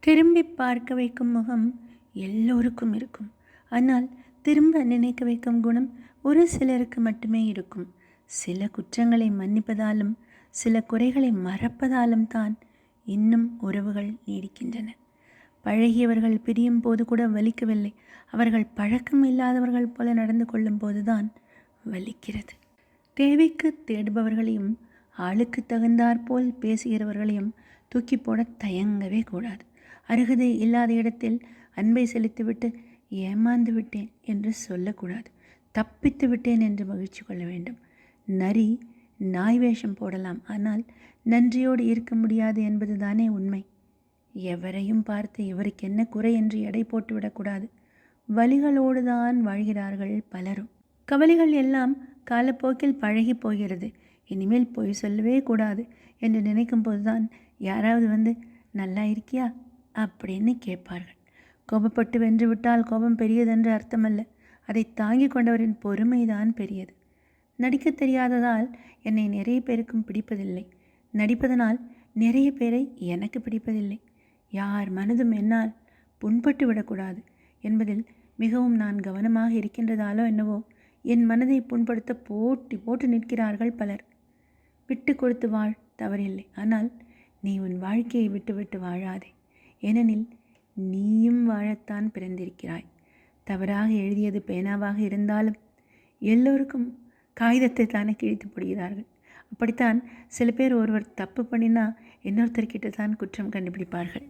திரும்பி பார்க்க வைக்கும் முகம் எல்லோருக்கும் இருக்கும். ஆனால் திரும்ப நினைக்க வைக்கும் குணம் ஒரு சிலருக்கு மட்டுமே இருக்கும். சில குற்றங்களை மன்னிப்பதாலும் சில குறைகளை மறப்பதாலும் தான் இன்னும் உறவுகள் நீடிக்கின்றன. பழகியவர்கள் பிரியும் போது கூட வலிக்கவில்லை. அவர்கள் பழக்கம் இல்லாதவர்கள் போல நடந்து கொள்ளும் போதுதான் வலிக்கிறது. தேவைக்கு தேடுபவர்களையும் ஆளுக்கு தகுந்தாற்போல் பேசுகிறவர்களையும் தூக்கி போட தயங்கவே கூடாது. அருகதை இல்லாத இடத்தில் அன்பை செலுத்திவிட்டு ஏமாந்து விட்டேன் என்று சொல்லக்கூடாது. தப்பித்து விட்டேன் என்று மகிழ்ச்சி கொள்ள வேண்டும். நரி நாய் வேஷம் போடலாம், ஆனால் நன்றியோடு இருக்க முடியாது என்பது தானே உண்மை. எவரையும் பார்த்து இவருக்கு என்ன குறை என்று எடை போட்டு விடக்கூடாது. வலிகளோடு தான் வாழ்கிறார்கள் பலரும். கவலைகள் எல்லாம் காலப்போக்கில் பழகி போகிறது. இனிமேல் பொய் சொல்லவே கூடாது என்று நினைக்கும் போதுதான் யாராவது வந்து நல்லா இருக்கியா அப்படின்னு கேட்பார்கள். கோபப்பட்டு வென்று விட்டால் கோபம் பெரியதென்று அர்த்தமல்ல. அதை தாங்கி கொண்டவரின் பொறுமைதான் பெரியது. நடிக்க தெரியாததால் என்னை நிறைய பேருக்கும் பிடிப்பதில்லை. நடிப்பதனால் நிறைய பேரை எனக்கு பிடிப்பதில்லை. யார் மனதும் என்னால் புண்பட்டு விடக்கூடாது என்பதில் மிகவும் நான் கவனமாக இருக்கின்றதாலோ என்னவோ என் மனதை புண்படுத்த போட்டி போட்டு நிற்கிறார்கள் பலர். விட்டு கொடுத்து வாழ், தவறில்லை. ஆனால் நீ உன் வாழ்க்கையை விட்டு வாழாதே. ஏனெனில் நீயும் வாழத்தான் பிறந்திருக்கிறாய். தவறாக எழுதியது பேனாவாக இருந்தாலும் எல்லோருக்கும் காகிதத்தை தானே கிழித்து போடுகிறார்கள். அப்படித்தான் சில பேர் ஒருவர் தப்பு பண்ணினா இன்னொருத்தர்கிட்ட தான் குற்றம் கண்டுபிடிப்பார்கள்.